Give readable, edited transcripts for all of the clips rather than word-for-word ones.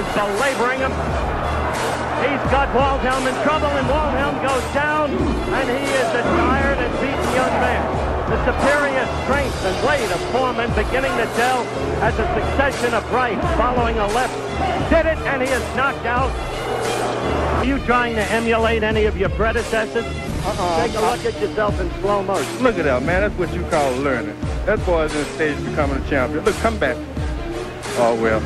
is belaboring him. He's got Waldhelm in trouble, and Waldhelm goes down, and he is a tired and beaten young man. The superior strength and weight of Foreman beginning to tell as a succession of rights following a left. Did it, and he is knocked out. Are you trying to emulate any of your predecessors? Take a look at yourself in slow motion. Look at that, man. That's what you call learning. That boy's in the stage becoming a champion. Look, come back. Oh, well.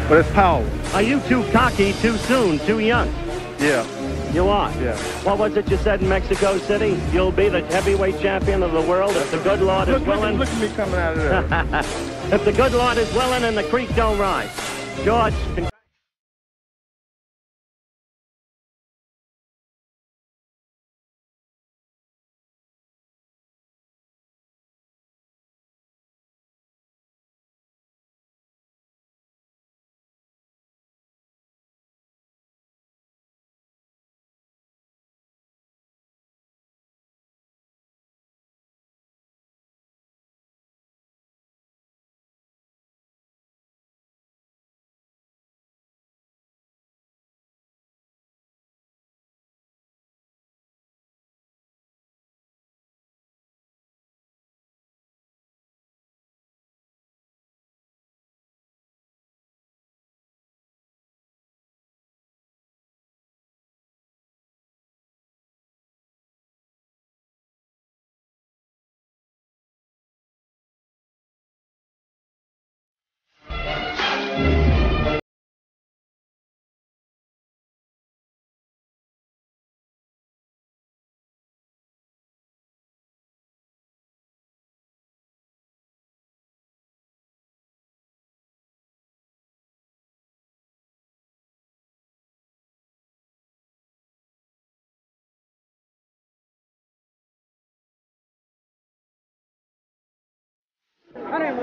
But it's power. Are you too cocky too soon, too young? Yeah. You are? Yeah. What was it you said in Mexico City? You'll be the heavyweight champion of the world if the good Lord is willing? Look at me coming out of there. If the good Lord is willing and the creek don't rise. George,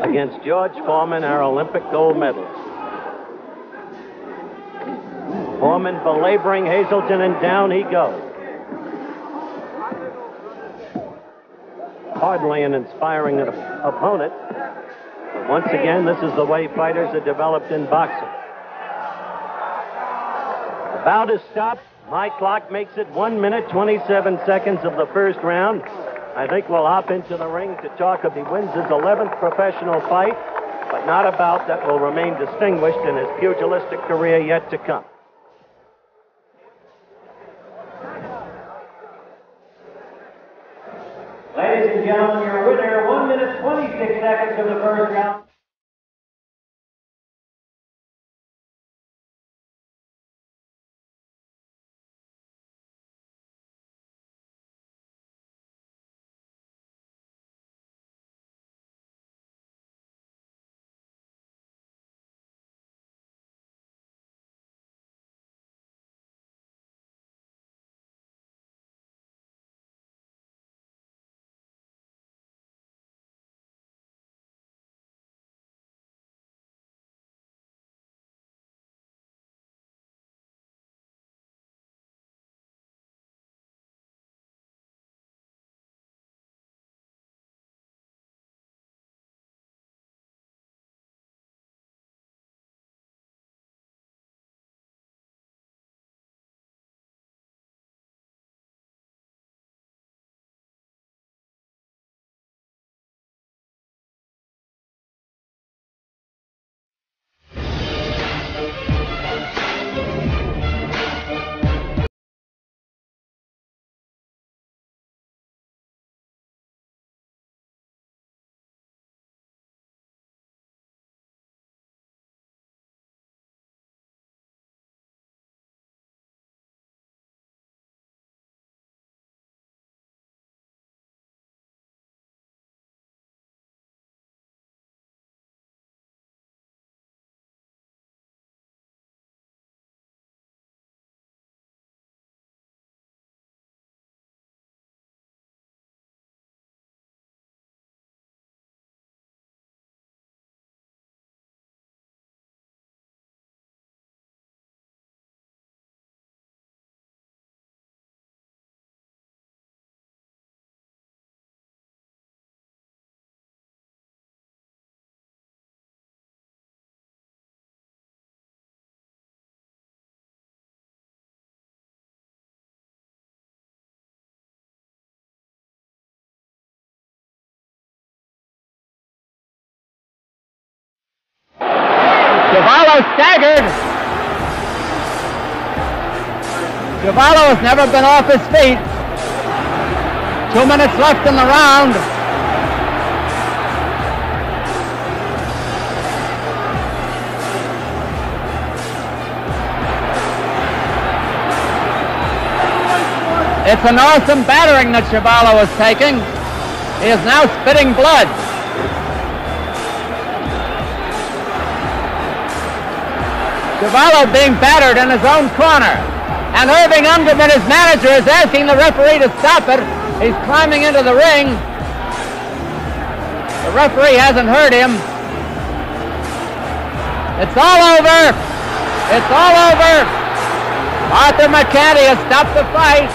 against George Foreman, our Olympic gold medalist. Foreman belaboring Hazelton, and down he goes. Hardly an inspiring opponent. But once again, this is the way fighters are developed in boxing. The bout is stopped. My clock makes it 1 minute, 27 seconds of the first round. I think we'll hop into the ring to talk if he wins his 11th professional fight, but not a bout that will remain distinguished in his pugilistic career yet to come. Ladies and gentlemen, your winner, 1 minute, 26 seconds of the first round. Chuvalo staggered. Chuvalo has never been off his feet. 2 minutes left in the round. It's an awesome battering that Chuvalo is taking. He is now spitting blood. Chuvalo being battered in his own corner. And Irving Ungerman, his manager, is asking the referee to stop it. He's climbing into the ring. The referee hasn't heard him. It's all over. It's all over. Arthur McCanty has stopped the fight.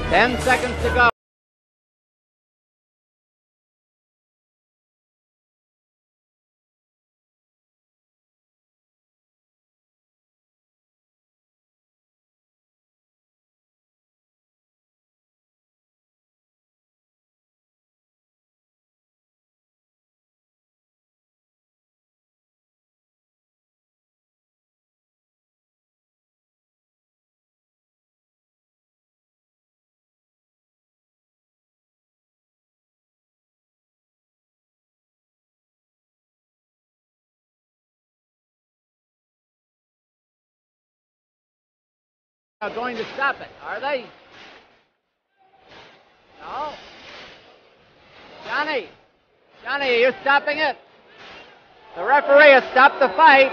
Ten seconds to go. Are going to stop it, are they? No? Johnny, are you stopping it? The referee has stopped the fight.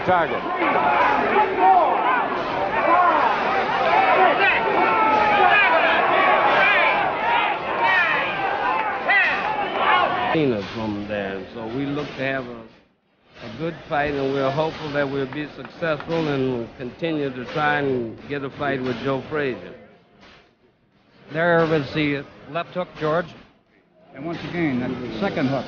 Target. Martinez from there. So we look to have a good fight, and we're hopeful that we'll be successful and continue to try and get a fight with Joe Frazier. There was the left hook, George. And once again, that second hook.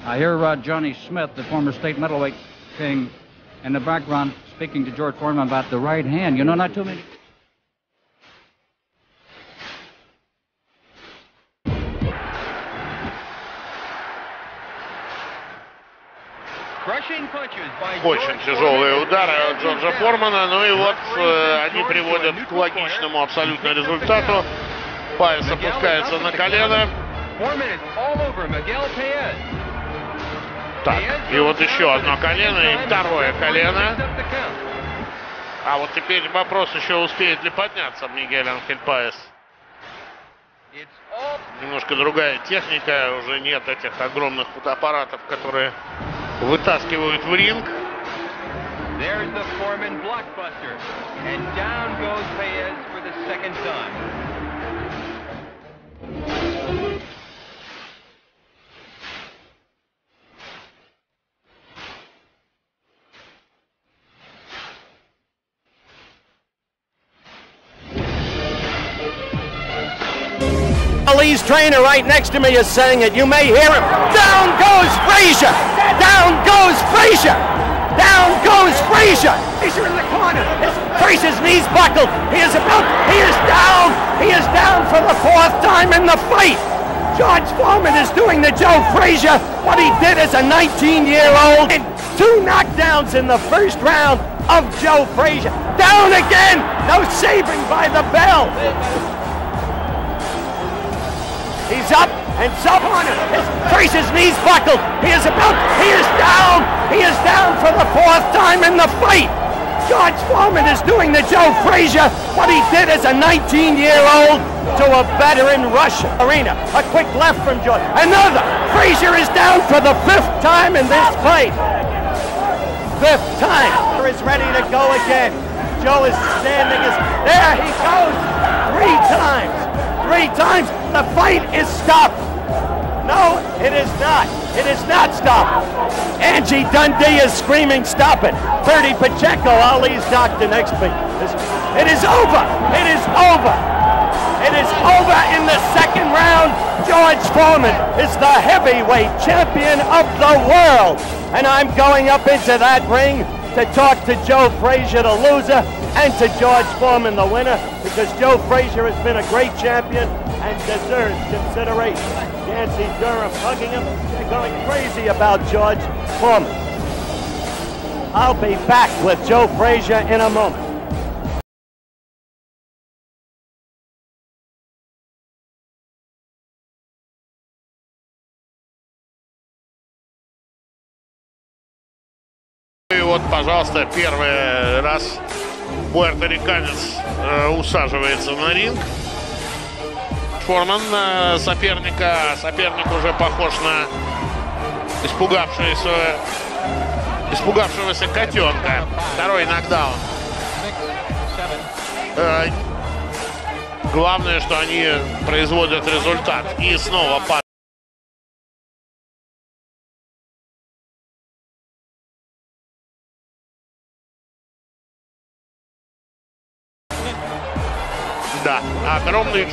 I hear Johnny Smith, the former state middleweight king, in the background speaking to George Foreman about the right hand. You know, not too many. Очень тяжелые удары от Джорджа Формана. Ну и вот они приводят к логичному абсолютно результату. Пайс опускается на колено. Так, и вот еще одно колено и второе колено. А вот теперь вопрос еще, успеет ли подняться Мигель Анхель Пайс. Немножко другая техника, уже нет этих огромных фотоаппаратов, которые вытаскивают в ринг. There's the Foreman blockbuster, and down goes Paez for the second time. Lee's trainer right next to me is saying it. You may hear him. Down goes Frazier! Down goes Frazier! Down goes Frazier! Frazier in the corner. Frazier's knees buckled. He is down! He is down for the fourth time in the fight! George Foreman is doing to Joe Frazier what he did as a 19-year-old. And 2 knockdowns in the first round of Joe Frazier. Down again! No saving by the bell! He's up and sub on it. Frazier's knees buckled. He is down. He is down for the fourth time in the fight. George Foreman is doing to Joe Frazier what he did as a 19-year-old to a veteran Russian arena. A quick left from George. Another. Frazier is down for the 5th time in this fight. 5th time. Is ready to go again. Joe is standing. There he goes. 3 times. 3 times. The fight is stopped. No, it is not. It is not stopped. Angie Dundee is screaming, stop it. 30 Pacheco, Ali's doctor next to me. It is over. It is over. It is over in the second round. George Foreman is the heavyweight champion of the world. And I'm going up into that ring to talk to Joe Frazier, the loser, and to George Foreman, the winner, because Joe Frazier has been a great champion and deserves consideration. Nancy Durham hugging him. They're going crazy about George Foreman. I'll be back with Joe Frazier in a moment. И вот, пожалуйста, первый раз пуэрториканец усаживается на ринг. Форман соперник уже похож на испугавшегося котенка. Второй нокдаун. Главное, что они производят результат. И снова падает. Да, огромный.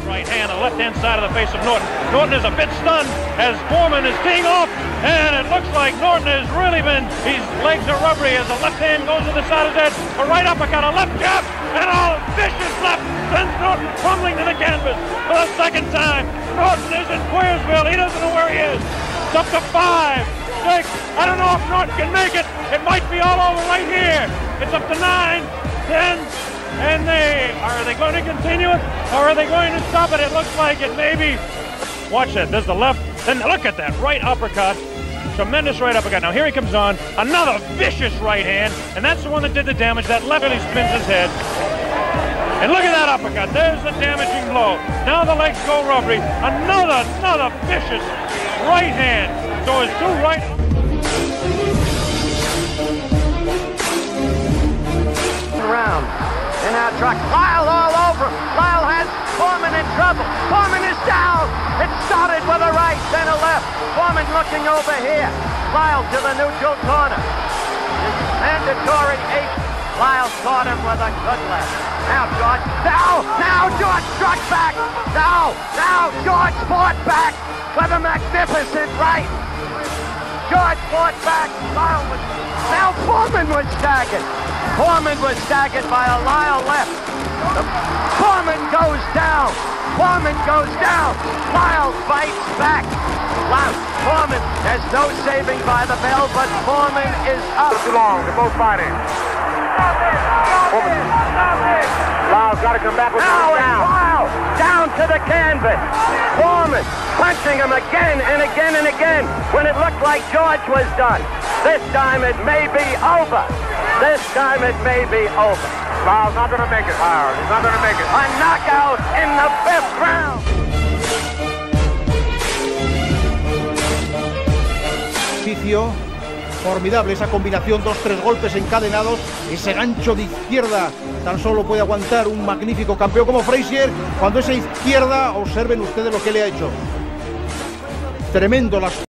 Right hand on the left-hand side of the face of Norton. Norton is a bit stunned as Foreman is teeing off, and it looks like Norton has really been, his legs are rubbery as the left hand goes to the side of his head. A right uppercut, a left jab, and a vicious left sends Norton crumbling to the canvas for the second time. Norton is in Queersville. He doesn't know where he is. It's up to 5, 6. I don't know if Norton can make it. It might be all over right here. It's up to 9, 10, and are they going to continue it, or are they going to stop it? It looks like it maybe. Watch that. There's the left. Then look at that right uppercut. Tremendous right uppercut. Now here he comes on. Another vicious right hand, and that's the one that did the damage. That left really spins his head. And look at that uppercut. There's the damaging blow. Now the legs go rubbery. Another vicious right hand. So it's 2 right. Started with a right, then a left. Foreman looking over here. Lyle to the neutral corner. It's mandatory 8. Lyle caught him with a good left. Now George. Now George struck back. Now George fought back with a magnificent right. George fought back. Lyle was. Now Foreman was staggered. Foreman was staggered by a Lyle left. Foreman goes down. Foreman goes down. Lyle fights back. Foreman, there's no saving by the bell, but Foreman is up. Too long. They're both fighting. Lyle's got to come back with now down. Lyle down to the canvas. Foreman punching him again and again and again when it looked like George was done. This time it may be over. This time it may be over. Lyle's not going to make it, Howard. He's not going to make it. A knockout in the 5th round. Formidable esa combinación, 2-3 golpes encadenados, ese gancho de izquierda tan solo puede aguantar un magnífico campeón como Frazier. Cuando esa izquierda, observen ustedes lo que le ha hecho. Tremendo las...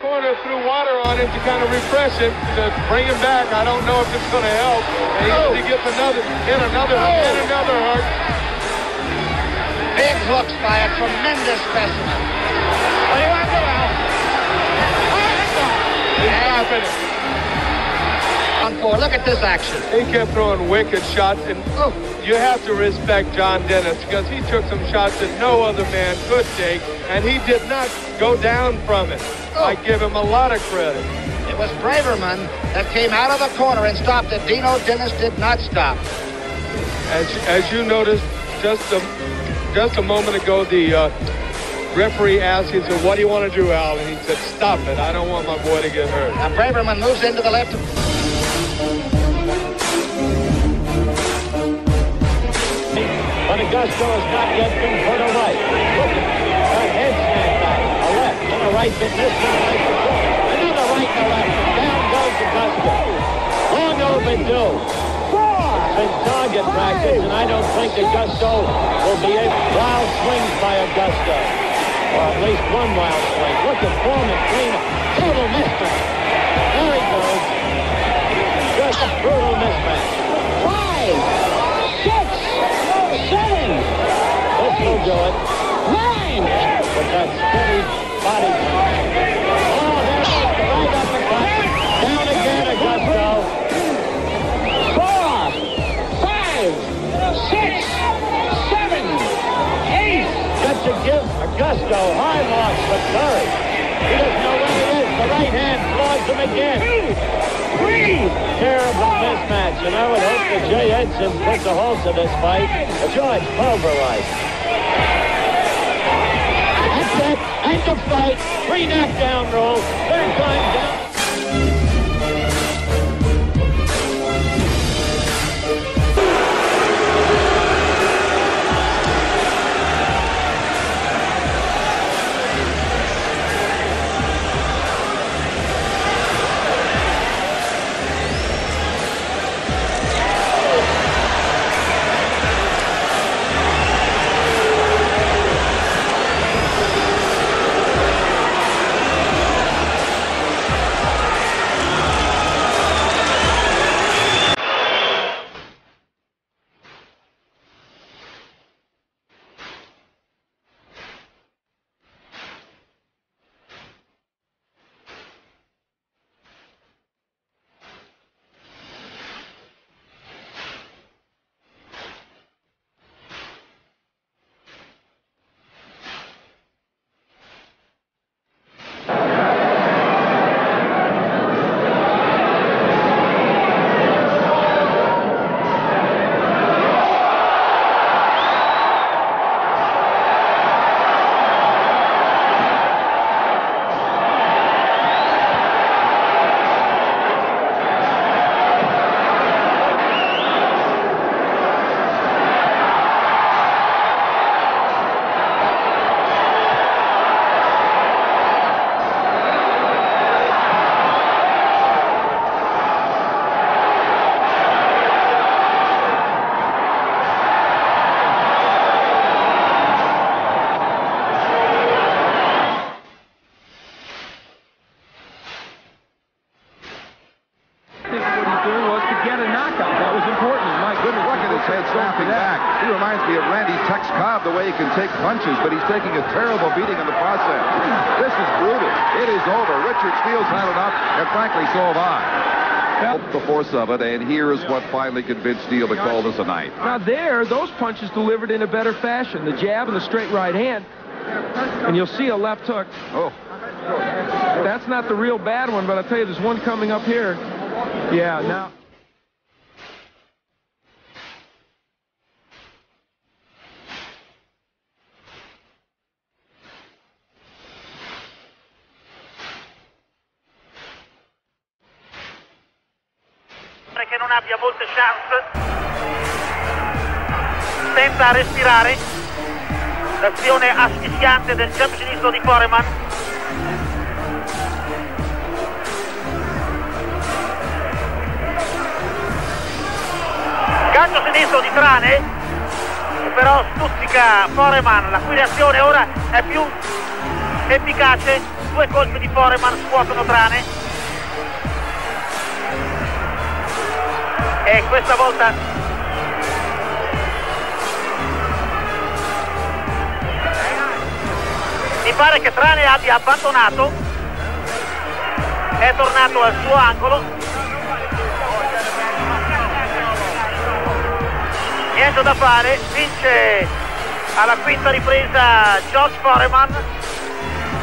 Corner threw water on him to kind of refresh him, to bring him back. I don't know if it's going to help. And he gets another hurt. Big hooks by a tremendous specimen. What do you want to do, Al? He's stopping it. On 4, look at this action. He kept throwing wicked shots, and you have to respect John Dennis because he took some shots that no other man could take, and he did not go down from it. I give him a lot of credit. It was Braverman that came out of the corner and stopped it. Dino Dennis did not stop. As you noticed just a moment ago, the referee asked, he said, "What do you want to do, Al?" And he said, "Stop it. I don't want my boy to get hurt." Now Braverman moves into the left. But Agosto has not yet been put away. Look at a head snap back, a left, and a right that missed him. Another right and a left, and down goes Agosto. Long overdue. It's been target practice, and I don't think Agosto will be able. Wild swings by Agosto, or at least one wild swing. Look at Foreman clean up. Total mismatch. There he goes. Just a brutal mismatch. 5, 6, 7. This will do it. 9. With that steady body punch. Oh, there's the right uppercut. Down again, Agosto. 4, 5, 6, 7, 8. Got to give Agosto high marks for courage. He doesn't know where he is. The right hand floors him again. 2, 3. Terrible mismatch, and I would hope that Jay Edson puts a halt to this fight. George pulverized. That's it. End of fight. 3 knockdown roll. 3rd time down. back. He reminds me of Randy Tex Cobb, the way he can take punches, but he's taking a terrible beating in the process. This is brutal. It is over. Richard Steele's had enough, and frankly, so have I. The force of it, and here's what finally convinced Steele to call this a night. Now those punches delivered in a better fashion. The jab and the straight right hand. And you'll see a left hook. Oh. That's not the real bad one, but I'll tell you, there's one coming up here. Yeah, now. Che non abbia molte chance, senza respirare, l'azione asfissiante del jump sinistro di Foreman. Gancio sinistro di Trane, che però stuzzica Foreman, la cui reazione ora è più efficace. 2 colpi di Foreman scuotono Trane. E questa volta mi pare che Trane abbia abbandonato, è tornato al suo angolo. Niente da fare, vince alla quinta ripresa George Foreman.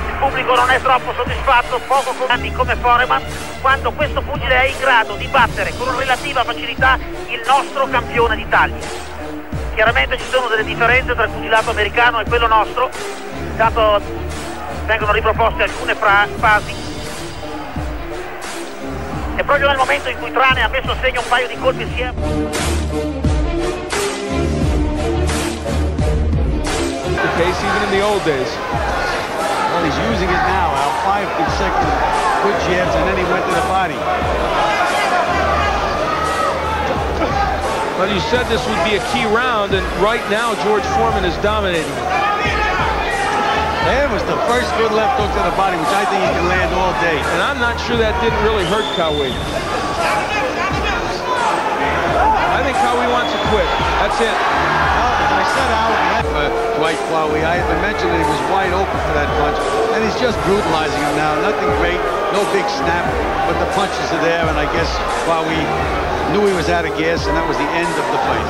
Il pubblico non è troppo soddisfatto, poco come Foreman, quando questo pugile è in grado di battere con relativa facilità il nostro campione d'Italia. Chiaramente ci sono delle differenze tra il pugilato americano e quello nostro, intanto vengono riproposte alcune fasi e proprio nel momento in cui Trane ha messo a segno un paio di colpi insieme. The case even in the old days. Well, he's using it now. Out 5 consecutive good jabs, and then he went to the body. Well, you said this would be a key round, and right now George Foreman is dominating. That was the first good left hook to the body, which I think he can land all day. And I'm not sure that didn't really hurt Qawi. I think Qawi wants to quit. That's it. Well, as I said, Dwight Qawi, I had been mentioning that he was wide open for that punch, and he's just brutalizing him now. Nothing great, no big snap, but the punches are there, and I guess Qawi knew he was out of gas, and that was the end of the fight.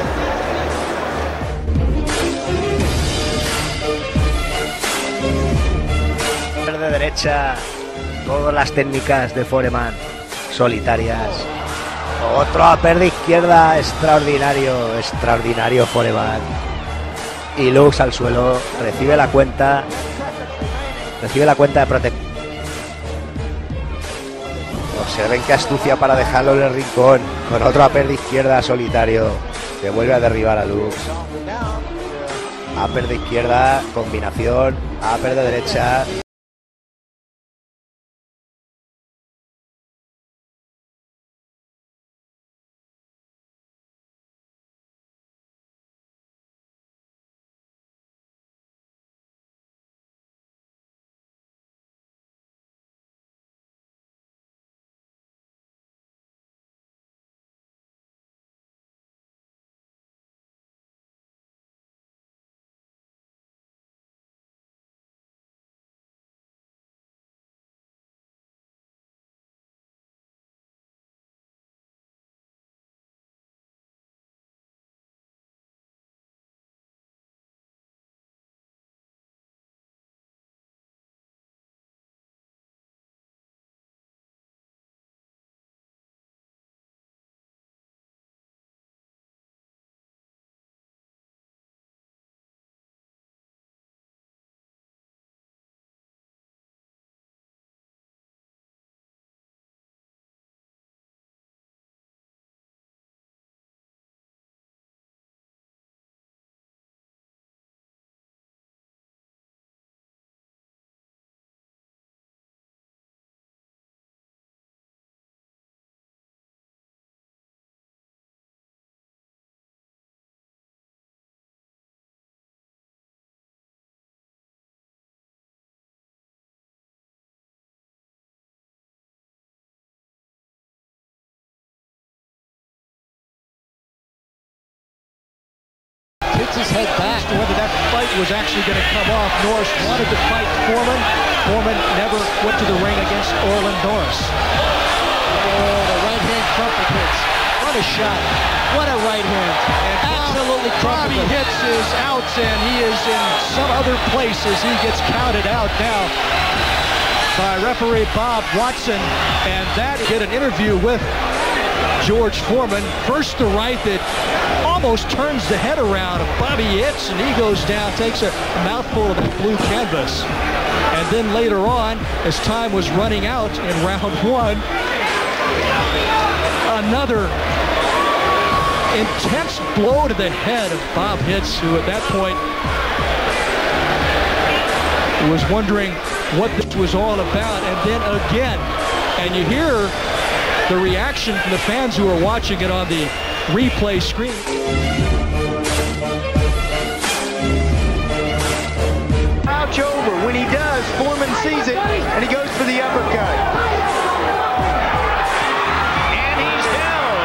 De derecha, todas las técnicas de Foreman solitarias. Otro upper de izquierda, extraordinario Foreman. Y Lux al suelo, recibe la cuenta de protección. Observen qué astucia para dejarlo en el rincón, con otro upper de izquierda solitario, que vuelve a derribar a Lux. Upper de izquierda, combinación, upper de derecha. his head back. Whether that fight was actually going to come off. Norris wanted to fight Foreman. Foreman never went to the ring against Orland Norris. Oh, the right hand crumple hits. What a shot. What a right hand. Absolutely crumpled. Bobby hits his outs, and he is in some other places. He gets counted out now by referee Bob Watson, and that did an interview with George Foreman. First the right that almost turns the head around. Bobby hits, and he goes down, takes a mouthful of that blue canvas. And then later on, as time was running out in round one, another intense blow to the head of Bob Hitz, who at that point was wondering what this was all about. And then again, and you hear the reaction from the fans who are watching it on the replay screen. Ouch over. When he does, Foreman sees it, and he goes for the uppercut. And he's down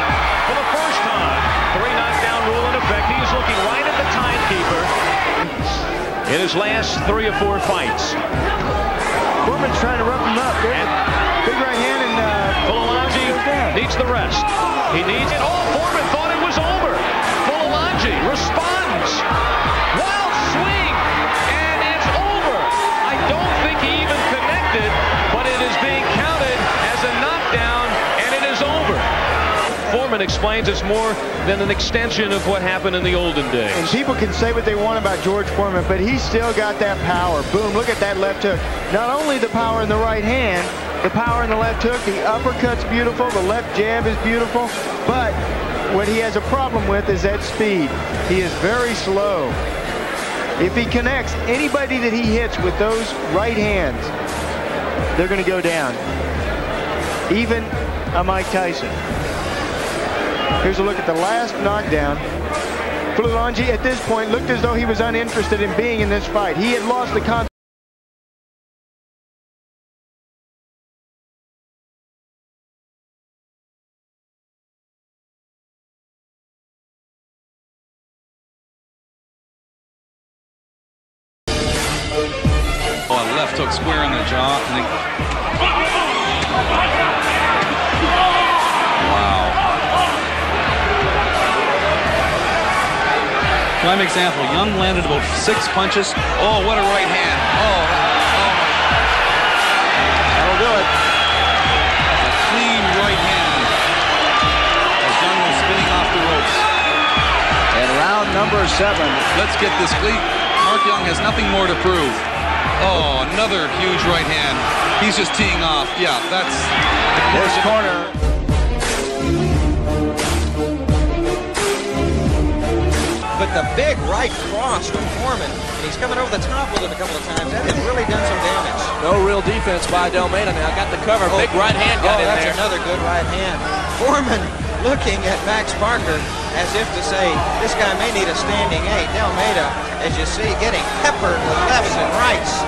for the first time. 3 knockdown rule in effect. He's looking right at the timekeeper in his last 3 or 4 fights. Foreman's trying to rough him up. Big right hand, and Fulalaji needs the rest. He needs it. Oh, Foreman thought it was over. Fulalaji responds. Wild swing, and it's over. I don't think he even connected, but it is being counted as a knockdown, and it is over. Foreman explains it's more than an extension of what happened in the olden days. And people can say what they want about George Foreman, but he's still got that power. Boom, look at that left hook. Not only the power in the right hand, the power in the left hook, the uppercut's beautiful, the left jab is beautiful, but what he has a problem with is that speed. He is very slow. If he connects anybody that he hits with those right hands, they're going to go down. Even a Mike Tyson. Here's a look at the last knockdown. Fulalaji at this point looked as though he was uninterested in being in this fight. He had lost the confidence. Oh, left hook square in the jaw. And then... Wow. Prime example. Young landed about 6 punches. Oh, what a right hand. Oh, that'll do it. A clean right hand. As Young was spinning off the ropes. And round number 7. Let's get this clean. Mark Young has nothing more to prove. Oh, another huge right hand. He's just teeing off. Yeah, that's this corner. But the big right cross from Foreman, and he's coming over the top with it a couple of times. That has really done some damage. No real defense by de Almeida now. Got the cover. Big right hand got in there. That's another good right hand. Foreman looking at Max Parker as if to say, this guy may need a standing 8. De Almeida, as you see, getting peppered with lefts and rights.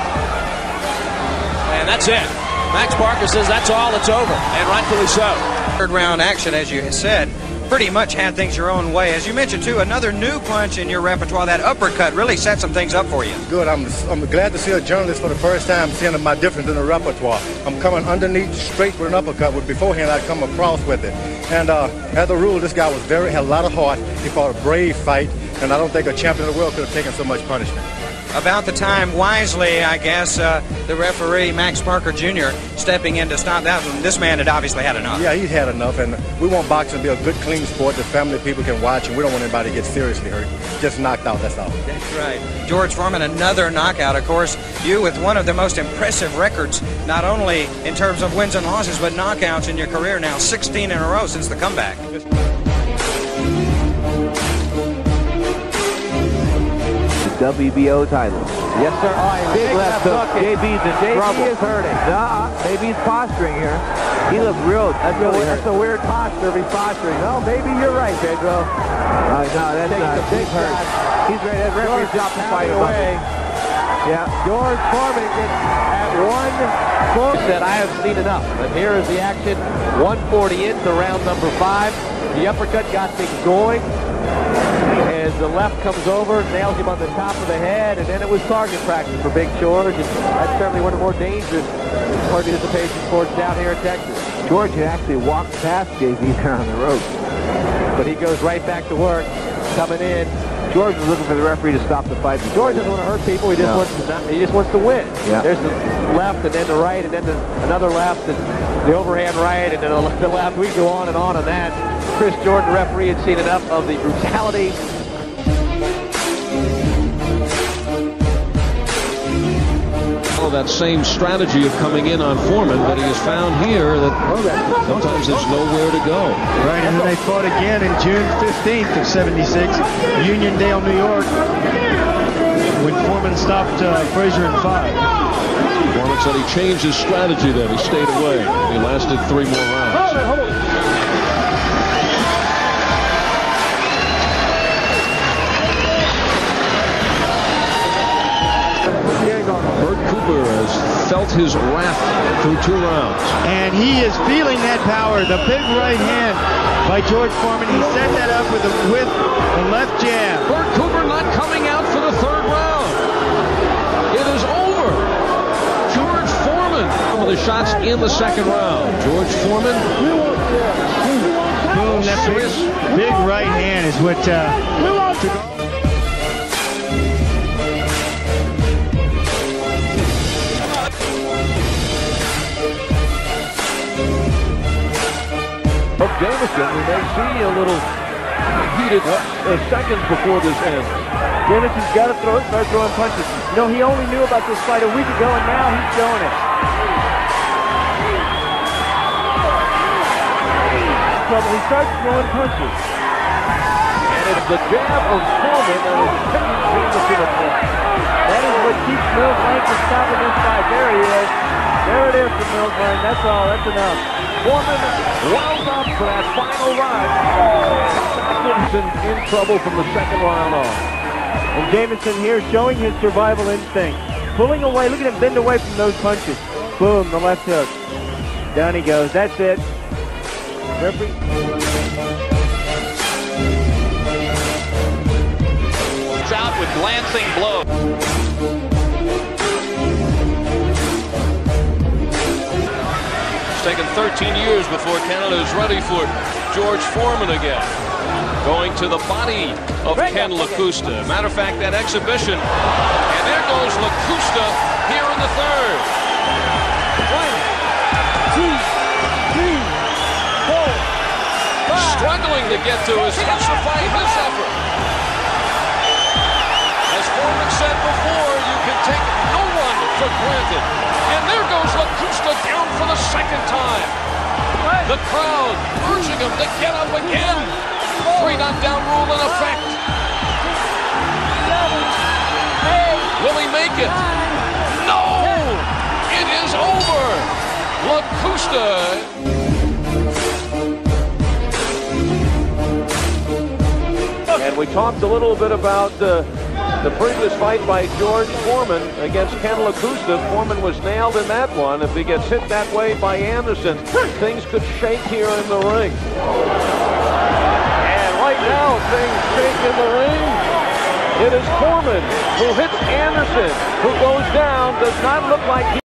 And that's it. Max Parker says that's all, it's over, and rightfully so. Third round action, as you said, pretty much had things your own way. As you mentioned, too, another new punch in your repertoire. That uppercut really set some things up for you. Good. I'm glad to see a journalist for the first time seeing my difference in the repertoire. I'm coming underneath straight with an uppercut, but beforehand I'd come across with it. And as a rule, this guy had a lot of heart. He fought a brave fight, and I don't think a champion of the world could have taken so much punishment. About the time, wisely, I guess, the referee, Max Parker Jr., stepping in to stop that one. This man had obviously had enough. Yeah, he's had enough, and we want boxing to be a good, clean sport that family people can watch, and we don't want anybody to get seriously hurt. Just knocked out, that's all. That's right. George Foreman, another knockout, of course. You with one of the most impressive records, not only in terms of wins and losses, but knockouts in your career now, 16 in a row since the comeback. WBO title. Yes, sir. Big left hook. JB's in trouble. JB is hurting. Maybe he's posturing here. He looked real. That's a weird posture if he's posturing. No, maybe you're right, Pedro. No, that's not. Big hurt. He's ready. That referee dropped the fight away. Yeah. George Foreman gets at 1. Said I have seen enough. But here is the action. 140 into round number 5. The uppercut got things going. As the left comes over, nails him on the top of the head, and then it was target practice for Big George. And that's certainly one of the more dangerous participation sports down here in Texas. George had actually walked past JV there on the rope. But he goes right back to work, coming in. George was looking for the referee to stop the fight. George doesn't want to hurt people. He just wants to win. Yeah. There's the left, and then the right, and then another left, and the overhand right, and then the left. We go on that. Chris Jordan, referee, had seen enough of the brutality. That same strategy of coming in on Foreman, but he has found here that sometimes there's nowhere to go. Right, and then they fought again in June 15th of '76, Uniondale, New York, when Foreman stopped Frazier in 5. Foreman said he changed his strategy then. He stayed away. He lasted 3 more rounds. Bert Cooper has felt his wrath through 2 rounds. And he is feeling that power. The big right hand by George Foreman. He set that up with the left jab. Bert Cooper not coming out for the 3rd round. It is over. George Foreman with the shots in the 2nd round. George Foreman. Boom, that big right hand is what Jamison, we may see a little heated seconds before this ends. Jamison's got to start throwing punches. You know, he only knew about this fight a week ago, and now he's showing it. Trouble, he starts throwing punches. And it's the jab of Foreman that is taking Jamison apart. That is what keeps Mills Lane from stopping this fight. There he is. There it is for Mills Lane. That's all. That's enough. Foreman wound up for that final ride. Jamison in trouble from the 2nd round on. And Jamison here showing his survival instinct. Pulling away. Look at him bend away from those punches. Boom, the left hook. Down he goes. That's it. Referee. It's out with glancing blow. Taken 13 years before Canada is ready for George Foreman again. Going to the body of Ken Lacusta. Matter of fact, that exhibition. And there goes Lacusta here in the 3rd. 1, 2, 3, 4, 5. Struggling to get to justify his effort. As Foreman said before, you can take no one for granted. And there goes Lacusta down for the 2nd time. The crowd urging him to get up again. 3 knockdown rule in effect. 7, 8, Will he make it? No! It is over. Lacusta. And we talked a little bit about the previous fight by George Foreman against Ken Lacusta. Foreman was nailed in that one. If he gets hit that way by Anderson, things could shake here in the ring. And right now, things shake in the ring. It is Foreman who hits Anderson, who goes down. Does not look like he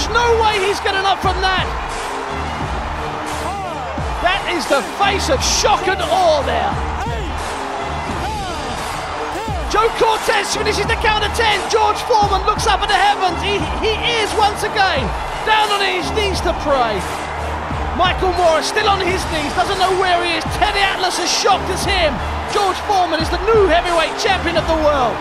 There's no way he's getting up from that. That is the face of shock and awe there. Joe Cortez finishes the count of 10. George Foreman looks up at the heavens. He is once again down on his knees to pray. Michael Morris still on his knees, doesn't know where he is. Teddy Atlas as shocked as him. George Foreman is the new heavyweight champion of the world.